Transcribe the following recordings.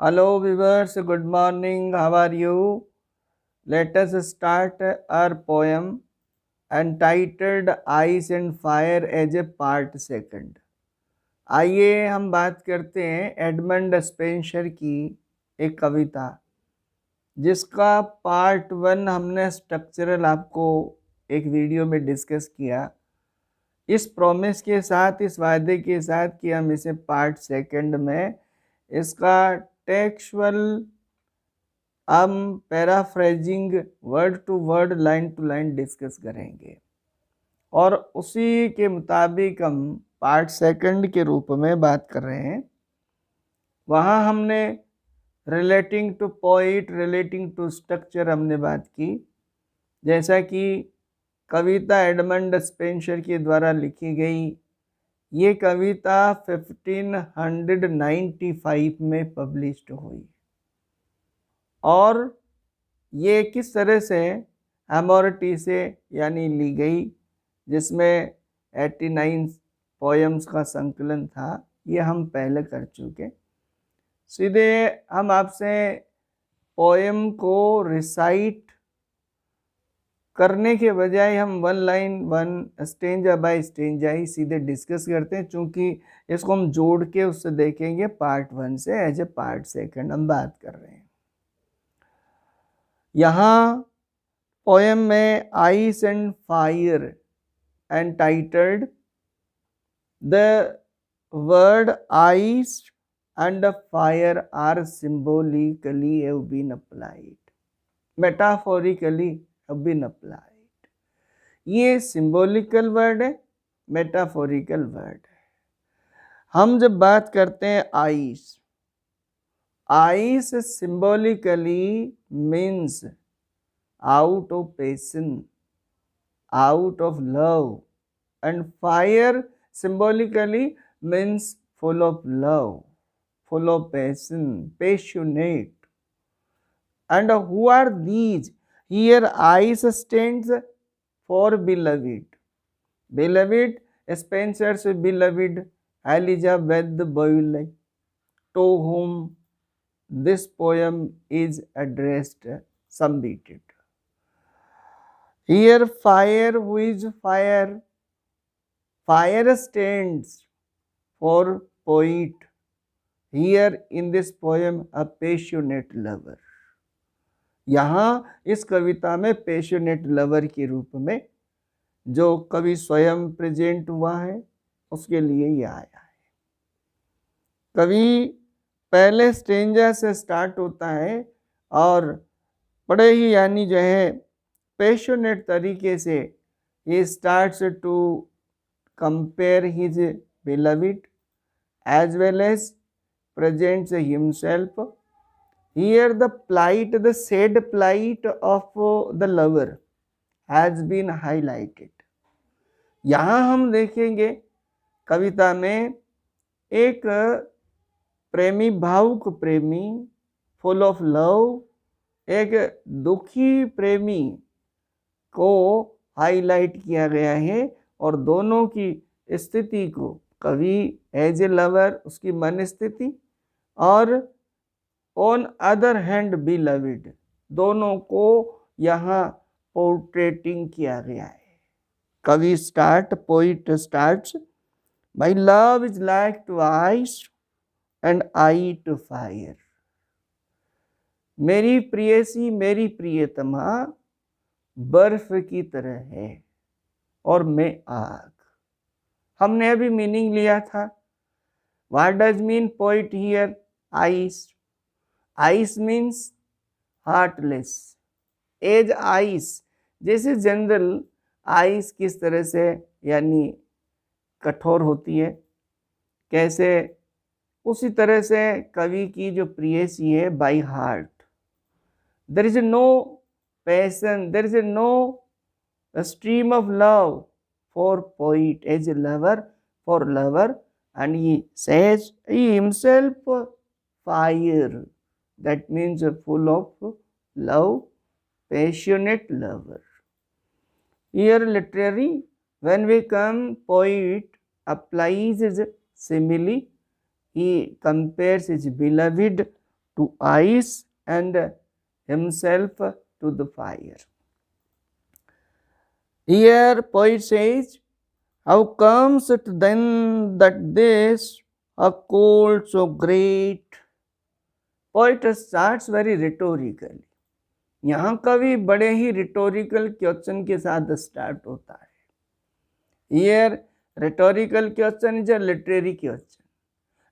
Hello viewers, good morning. How are you? Let us start our poem entitled Ice and Fire as a part second. आइए हम बात करते हैं Edmund Spenser की एक कविता जिसका पार्ट 1 हमने स्ट्रक्चरल आपको एक वीडियो में डिस्कस किया। इस प्रॉमिस के साथ, इस वादे के साथ कि हम इसे पार्ट सेकंड में इसका टेक्सुअल हम paraphrasing word to word, line to line discuss करेंगे और उसी के मुताबिक हम पार्ट सेकंड के रूप में बात कर रहे हैं। वहाँ हमने relating to poet, relating to structure हमने बात की। जैसा कि कविता एडमंड स्पेंसर के द्वारा लिखी गई, ये कविता 1595 में पब्लिश्ड हुई और ये किस तरह से एमोरिटी से यानी ली गई, जिसमें 89 पोएम्स का संकलन था, ये हम पहले कर चुके। सीधे हम आपसे पोएम को रिसाइट करने के बजाय हम one line one stanza by stanza ही सीधे डिस्कस करते हैं, चूँकि इसको हम जोड़ के उससे देखेंगे पार्ट 1 से एज ए पार्ट सेकंड हम बात कर रहे हैं। यहाँ पोएम में ice and fire entitled, the word ice and fire are symbolically have been applied, metaphorically have been applied। ये symbolical word है, metaphorical word है। हम जब बात करते हैं ice, ice symbolically means out of passion, out of love, and fire symbolically means full of love, full of passion, passionate। And who are these? Here ice stands for beloved, beloved Spenser's beloved Elizabeth Boyle, to whom this poem is addressed, submitted। Here fire, who is fire? Fire stands for poet, here in this poem a passionate lover। यहाँ इस कविता में passionate lover के रूप में जो कवि स्वयं present हुआ है उसके लिए ये आया है। कवि पहले स्टेंजा से स्टार्ट होता है और बड़े ही यानी जो है पैशनेट तरीके से he starts to compare his beloved as well as presents himself। Here the plight, the sad plight of the lover has been highlighted। यहाँ हम देखेंगे कविता में एक प्रेमी, भावुक प्रेमी, फुल ऑफ लव, एक दुखी प्रेमी को हाईलाइट किया गया है और दोनों की स्थिति को कवि एज ए लवर, उसकी मन स्थिति, और ऑन अदर हैंड बिलविड, दोनों को यहाँ पोर्ट्रेटिंग किया गया है। कवि poet starts, my love is like to ice and I to fire. मेरी प्रियसी, मेरी प्रियतमा बर्फ की तरह है और मैं आग। हमने अभी मीनिंग लिया था। What does mean poet here? Ice. Ice means heartless, as ice. जैसे जनरल आइस किस तरह से यानी कठोर होती है, कैसे उसी तरह से कवि की जो प्रियसी है by heart. There is no passion, there is no stream of love for poet as a lover, for lover, and he says he himself fire, that means full of love, passionate lover। Here literary, when we come, poet applies his simile, he compares his beloved to ice and himself to the fire. Here poet says, how comes it then that this a cold so great? Poet starts very rhetorically. यहाँ कवि बड़े ही rhetorical question के साथ start होता है. Here rhetorical question is a literary question.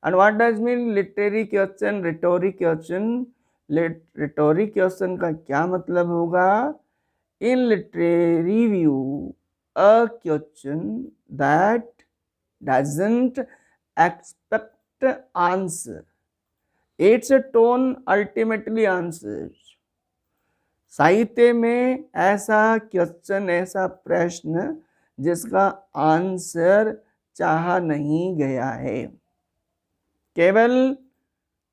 And what does mean literary question, rhetoric question? Rhetoric question का क्या मतलब होगा? In literary view, a question that doesn't expect answer, its tone ultimately answers. साहित्य में ऐसा question, ऐसा प्रश्न जिसका आंसर चाहा नहीं गया है, केवल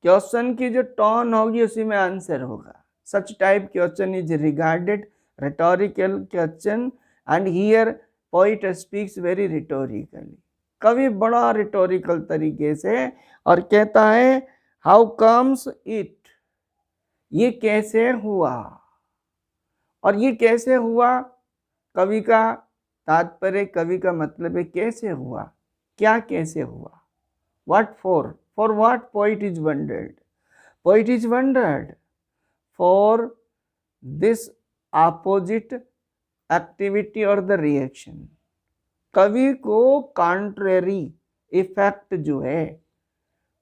क्वेश्चन की जो टोन होगी उसी में आंसर होगा. Such type question is regarded rhetorical question, and here poet speaks very rhetorically. कवि बड़ा rhetorical तरीके से और कहता है how comes it, ये कैसे हुआ. और ये कैसे हुआ, कवि का तात्पर्य, कवि का मतलब है कैसे हुआ, क्या कैसे हुआ. What for what poet is wondered. Poet is wondered for this opposite activity or the reaction. कवि को contrary effect जो है,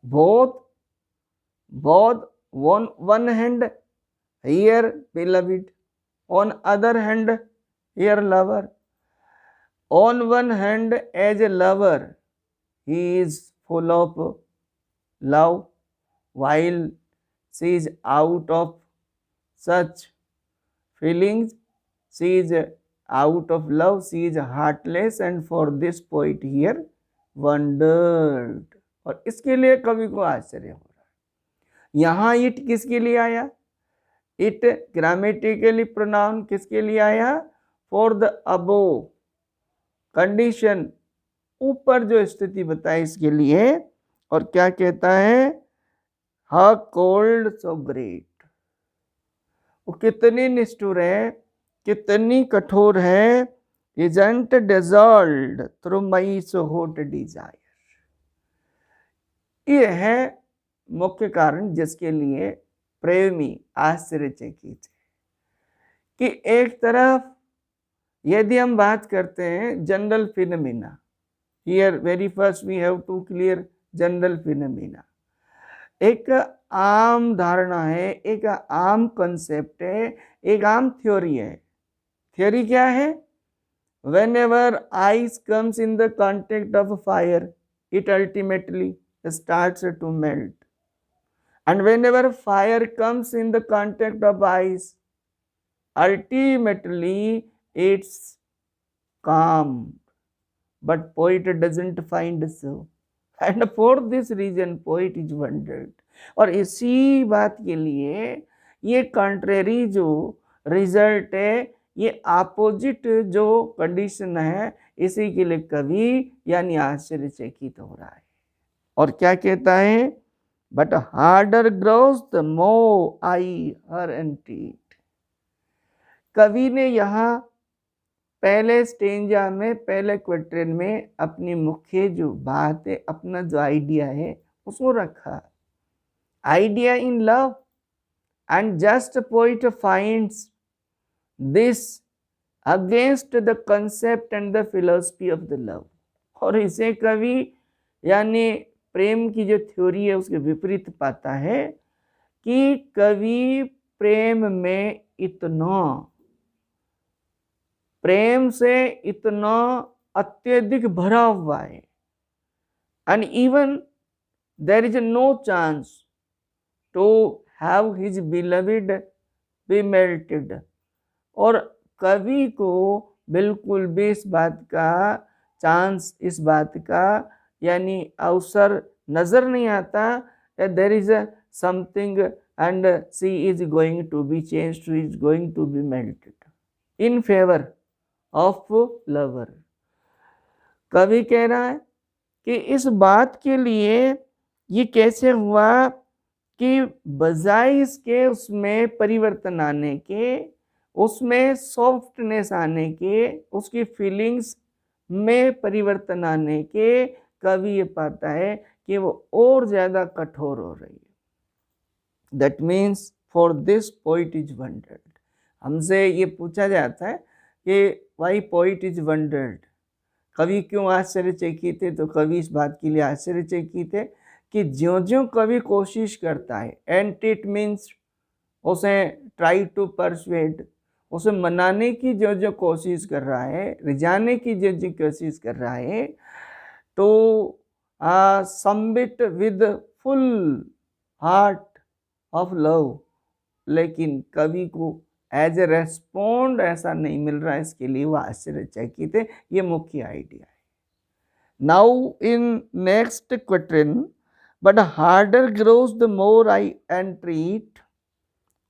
both one hand here beloved, on other hand here lover. On one hand as a lover he is full of love, while she is out of such feelings, she is out of love, she is heartless, and for this poet here wondered. और इसके लिए कवि को आश्चर्य हो रहा है. यहाँ इट किसके लिए आया? इट ग्रामेटिकली प्रोनाउन किसके लिए आया? फॉर द अबोव कंडीशन, ऊपर जो स्थिति बताई इसके लिए. और क्या कहता है? हा कोल्ड सो ग्रेट, वो कितनी निष्ठुर है, कितनी कठोर है. Isn't dissolved through my so hot desire. ये है मुख्य कारण जिसके लिए प्रेमी आश्चर्यचकित है कि एक तरफ यदि हम बात करते हैं general phenomena, here very first we have to clear general phenomena. एक आम धारणा है, एक आम कंसेप्ट है, एक आम थ्योरी है. थ्योरी क्या है? Whenever ice comes in the contact of fire, it ultimately starts to melt, and whenever fire comes in the contact of ice, ultimately it's calmed. But poet doesn't find so, and for this reason poet is wondered. और इसी बात के लिए ये contrary जो result है, ये opposite जो कंडीशन है, इसी के लिए कवि यानी आश्चर्यचकित हो रहा है. और क्या कहता है? But harder grows the more I her entreat. कवि ने यहाँ पहले स्टेंजा में, पहले क्वार्टेट में अपनी मुख्य जो बात है, अपना जो आइडिया है उसको रखा. Idea in love, and just poet finds this against the concept and the philosophy of the love. और इसे कवि यानी प्रेम की जो थ्योरी है उसके विपरीत पाता है कि कवि प्रेम में इतना, प्रेम से इतना अत्यधिक भरा हुआ है. And even there is no chance to have his beloved be melted. और कवि को बिल्कुल भी इस बात का चांस, इस बात का यानी अवसर नजर नहीं आता. There is something and she is going to be changed, she is going to be melted in favour of lover. कवि कह रहा है कि इस बात के लिए ये कैसे हुआ कि बजाय इसके उसमें परिवर्तन आने के, उसमें सॉफ्टनेस आने के, उसकी फीलिंग्स में परिवर्तन आने के, कवि ये पाता है कि वो और ज़्यादा कठोर हो रही है। That means for this poet is wondered. हमसे ये पूछा जाता है कि वाई पोइट इज वंडर्ड, कवि क्यों आश्चर्यचकित थे? तो कवि इस बात के लिए आश्चर्यचकित थे कि ज्यों ज्यों कवि कोशिश करता है, एंड इट मीन्स उसे ट्राई टू परसुएड, उसे मनाने की जो जो कोशिश कर रहा है, रिझाने की जो जो कोशिश कर रहा है, तो submit with full heart of love, लेकिन कवि को एज ए रेस्पॉन्ड ऐसा नहीं मिल रहा है, इसके लिए वो आश्चर्यचकित है। ये मुख्य आइडिया है। Now in next question, but harder grows the more I entreat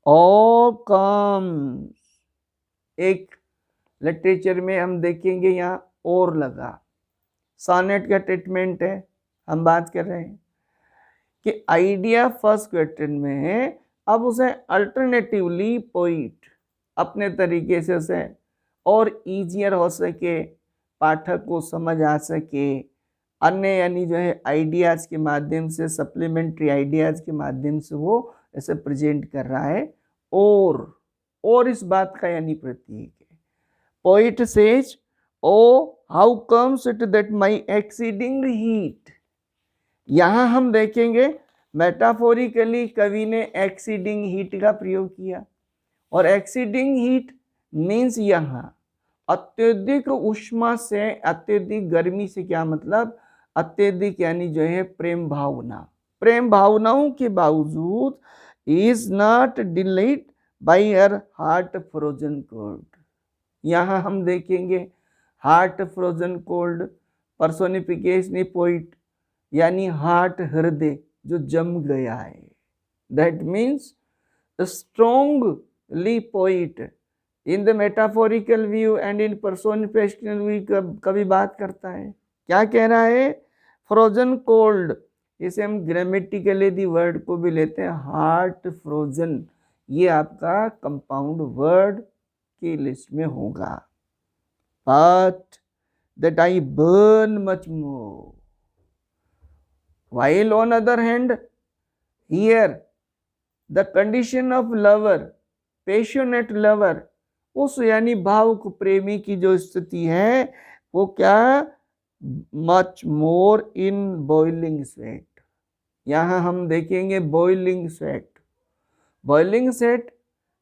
और कम्स। एक लिटरेचर में हम देखेंगे यहाँ और लगा, सोनेट का ट्रीटमेंट है, हम बात कर रहे हैं कि आइडिया फर्स्ट क्वेश्चन में है, अब उसे अल्टरनेटिवली पोइट अपने तरीके से उसे और ईजियर हो सके, पाठक को समझ आ सके, अन्य यानी जो है आइडियाज़ के माध्यम से, सप्लीमेंट्री आइडियाज़ के माध्यम से वो ऐसे प्रेजेंट कर रहा है। और इस बात का यानी प्रतीक है। Poet says, oh how comes it that my exceeding heat. यहाँ हम देखेंगे मेटाफोरिकली कवि ने एक्सीडिंग हीट का प्रयोग किया, और एक्सीडिंग हीट मीन्स यहाँ अत्यधिक उष्मा से, अत्यधिक गर्मी से क्या मतलब, अत्यधिक यानी जो है प्रेम भावना, प्रेम भावनाओं के बावजूद is not delayed by her heart frozen cold. यहाँ हम देखेंगे heart frozen cold personification poet, यानी हार्ट हृदय जो जम गया है। That means strongly poet in the metaphorical view and in personificational view कभी बात करता है, क्या कह रहा है, फ्रोजन कोल्ड, इसे हम ग्रामेटिकली दी वर्ड को भी लेते हैं हार्ट फ्रोजन, ये आपका कंपाउंड वर्ड की लिस्ट में होगा। But that I burn much more, while on other hand here the condition of lover, passionate lover, उस यानी भावुक प्रेमी की जो स्थिति है वो क्या, much more in boiling sweat. यहाँ हम देखेंगे boiling sweat, boiling sweat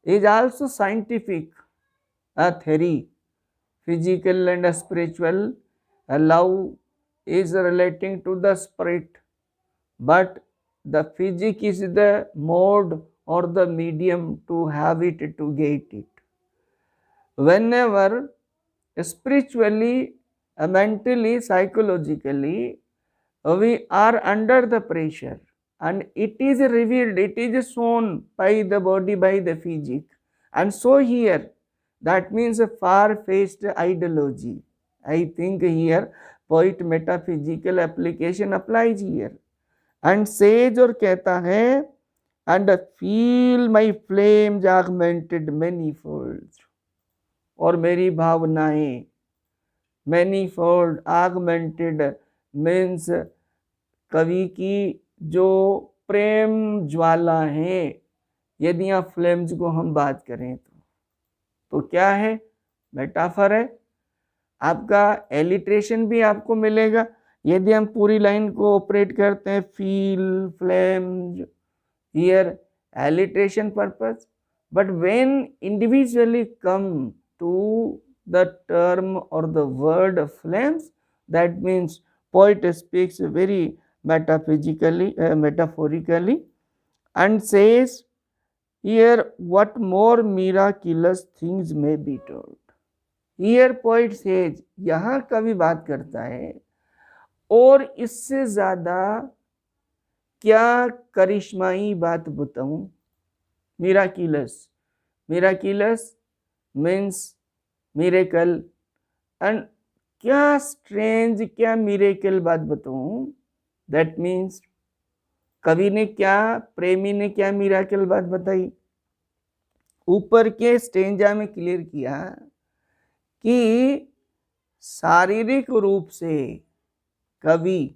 is also scientific theory, physical and spiritual. Love is relating to the spirit, but the physic is the mode or the medium to have it, to get it. Whenever spiritually, mentally, psychologically, we are under the pressure and it is revealed, it is shown by the body, by the physic. And so here, that means a far-fetched ideology. I think here poet metaphysical application applies here. And sage और कहता है, and feel my flames augmented manifold, और मेरी भावनाएं manifold, augmented means कवि की जो प्रेम ज्वाला है, यदि यहाँ फ्लेम्स को हम बात करें तो क्या है, मेटाफर है। आपका एलिट्रेशन भी आपको मिलेगा यदि हम पूरी लाइन को ऑपरेट करते हैं, feel flames, here alliteration purpose, but when individually come to the term or the word flames, that means poet speaks very metaphysically, metaphorically, and says here what more miraculous things may be told. Here poet says, यहाँ कवि बात करता है और इससे ज्यादा क्या करिश्माई बात बताऊं, मिराकिलस, मिराकिलस मीन्स मिरेकल, एंड क्या स्ट्रेंज, क्या मिरेकल बात बताऊं, दैट मीन्स कवि ने क्या, प्रेमी ने क्या मिराकल बात बताई? ऊपर के स्टेंजा में क्लियर किया कि शारीरिक रूप से कवि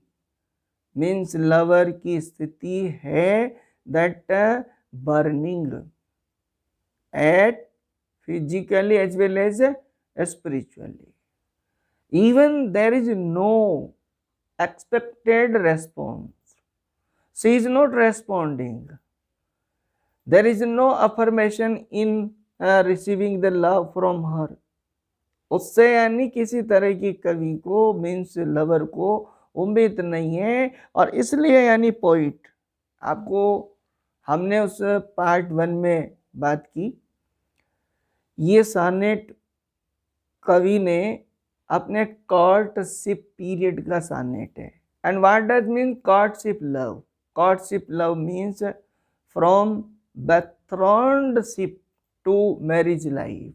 मीन्स लवर की स्थिति है that burning at physically as well as spiritually. Even there is no expected response. She is not responding. There is no affirmation in receiving the love from her. उससे यानी किसी तरह की कवि को मीन्स लवर को उम्मीद नहीं है, और इसलिए यानी पोइट, आपको हमने उस पार्ट 1 में बात की, ये सॉनेट कवि ने अपने कॉर्टशिप पीरियड का सॉनेट है। And what does mean courtship love? Courtship love means from betrothalship to marriage life.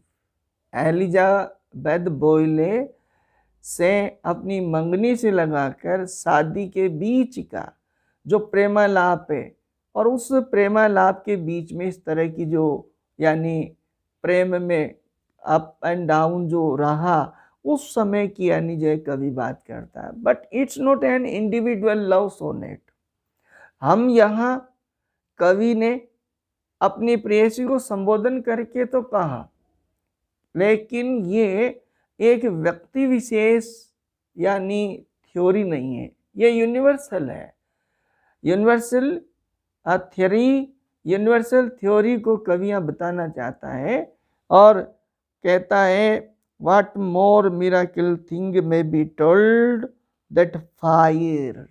Elizabeth Boyle से अपनी मंगनी से लगाकर शादी के बीच का जो प्रेमालाप है, और उस प्रेमालाप के बीच में इस तरह की जो यानी प्रेम में अप एंड डाउन जो रहा, उस समय की यानी जो कवि बात करता है। But it's not an individual love sonnet. हम यहाँ कवि ने अपनी प्रेयसी को संबोधन करके तो कहा, लेकिन ये एक व्यक्ति विशेष यानी थ्योरी नहीं है, ये यूनिवर्सल है। यूनिवर्सल थ्योरी को कवियाँ बताना चाहता है और कहता है व्हाट मोर मिराकल थिंग में बी टोल्ड दैट फायर।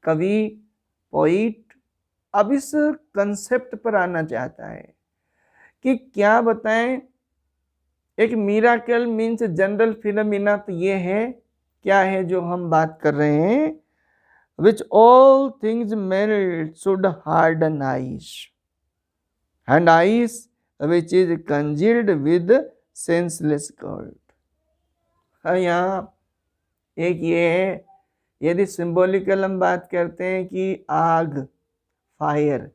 कवि पोइट अब इस कंसेप्ट पर आना चाहता है कि क्या बताएं, एक मिराकल मीन्स जनरल फिनोमिना तो ये है, क्या है जो हम बात कर रहे हैं, which all things melt should harden ice, and ice which is congealed with senseless cold। यहाँ एक ये है, यदि सिंबॉलिकल हम बात करते हैं कि आग, फायर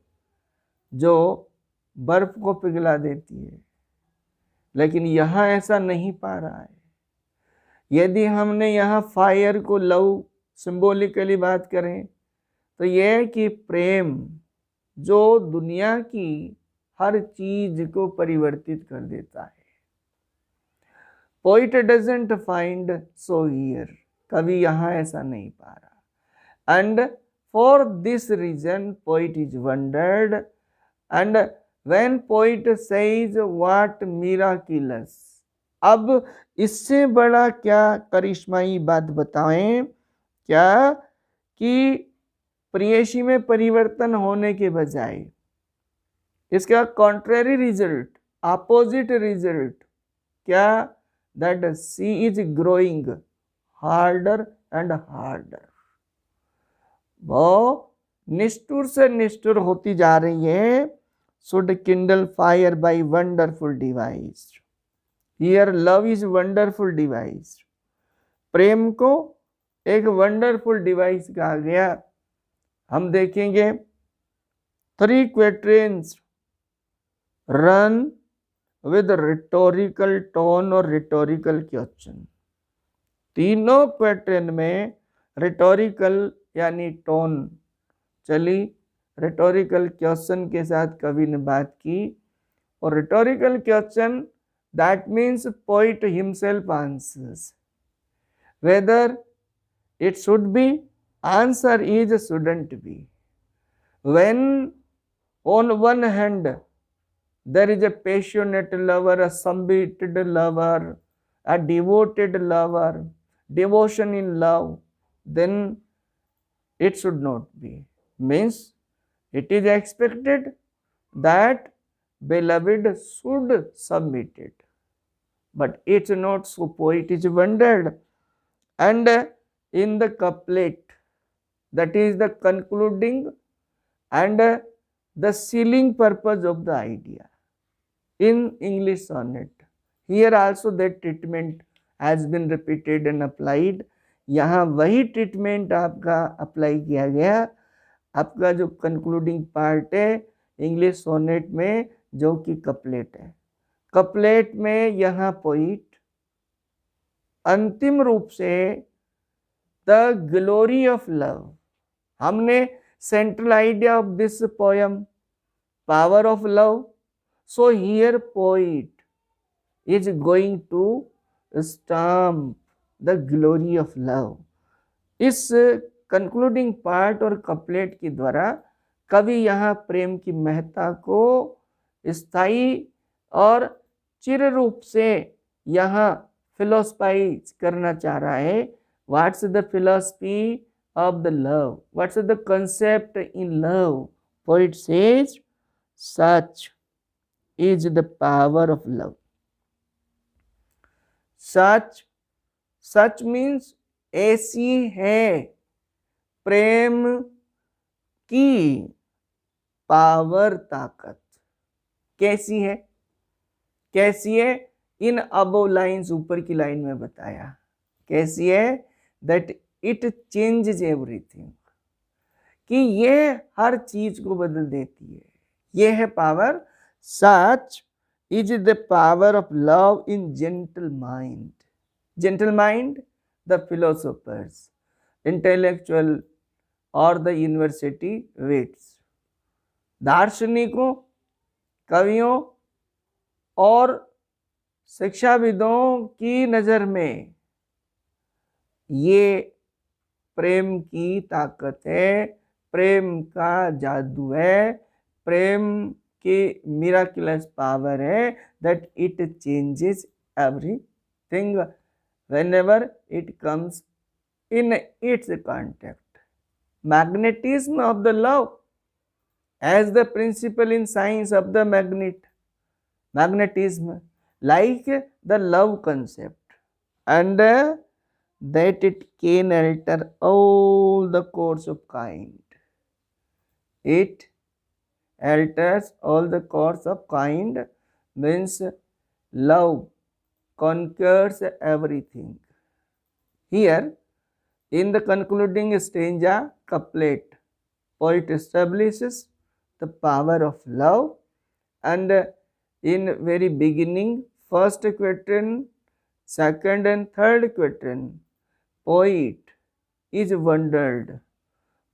जो बर्फ को पिघला देती है, लेकिन यहाँ ऐसा नहीं पा रहा है। यदि हमने यहाँ फायर को लव सिंबॉलिकली बात करें तो यह है कि प्रेम जो दुनिया की हर चीज को परिवर्तित कर देता है। Poet doesn't find so here, कवि यहाँ ऐसा नहीं पा रहा। And for this reason poet is wondered, and when poet says what miraculous, अब इससे बड़ा क्या करिश्माई बात बताएं, क्या कि प्रेयसी में परिवर्तन होने के बजाय इसका कॉन्ट्रेरी रिजल्ट, अपोजिट रिजल्ट क्या, that she is growing harder and harder. वो निष्ठुर से निष्ठुर होती जा रही है। Should kindle fire by wonderful device. Here love is wonderful device. प्रेम को एक वंडरफुल डिवाइस कहा गया। हम देखेंगे 3 quatrains run with rhetorical tone और रिटोरिकल क्वेश्चन। तीनों क्वेट्रेन में रिटोरिकल यानी टोन चली, रिटोरिकल क्वेश्चन के साथ कवि ने बात की। और rhetorical question that means poet himself answers, whether it should be, answer is shouldn't be। When on one hand there is a passionate lover, a submitted lover, a devoted lover, devotion in love, then it should not be, means it is expected that beloved should submit it, but it's not so. Poet is wondered, and in the couplet, that is the concluding and the sealing purpose of the idea in English sonnet, here also that treatment has been repeated and applied। यहाँ वही treatment आपका apply किया गया। आपका जो concluding part है English sonnet में, जो कि कपलेट है। कपलेट में यह पोइट अंतिम रूप से द ग्लोरी ऑफ लव, हमने central idea of this poem power of love, so here poet is going to stamp the glory of love। इस कंक्लूडिंग पार्ट और कपलेट के द्वारा कवि यहाँ प्रेम की महत्ता को स्थायी और चिर रूप से यहाँ फिलोसफाइज करना चाह रहा है। What's the philosophy of the love, what's the concept in love, poet says such is the power of love. Such, such means ऐसी है प्रेम की पावर, ताकत। कैसी है, कैसी है? इन अबव लाइन्स, ऊपर की लाइन में बताया कैसी है। दैट इट चेंजेस एवरीथिंग, कि ये हर चीज को बदल देती है। ये है power. Such is the power of love in gentle mind। Gentle mind, the philosophers, intellectual or the university wits, दार्शनिकों, कवियों और शिक्षाविदों की नज़र में ये प्रेम की ताकत है, प्रेम का जादू है, प्रेम की मिराकुलस पावर है। That it changes everything whenever it comes in its contact. Magnetism of the love as the principle in science of the magnetism, like the love concept, and that it can alter all the course of kind। It alters all the course of kind means love conquers everything। Here in the concluding stanza couplet, poet establishes the power of love, and in very beginning, first quatrain, second and third quatrain, poet is wondered,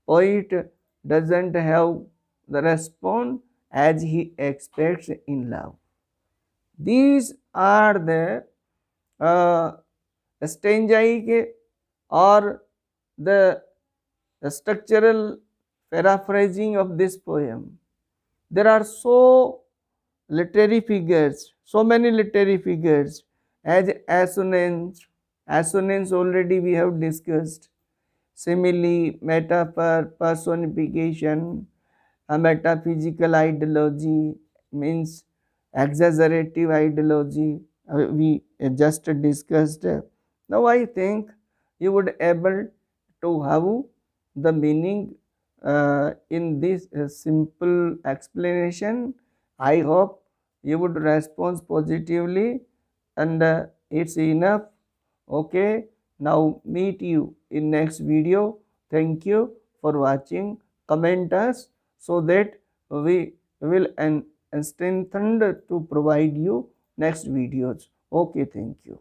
poet doesn't have the response as he expects in love। These are the stanzaic or the structural paraphrasing of this poem। There are so literary figures, so many literary figures as assonance, assonance already we have discussed, simile, metaphor, personification, a metaphysical ideology means exaggerative ideology, we just discussed। Now I think you would able to have the meaning in this simple explanation। I hope you would respond positively, and it's enough। Okay, now meet you in next video। Thank you for watching। Comment us so that we will strengthened to provide you next videos। Okay, thank you।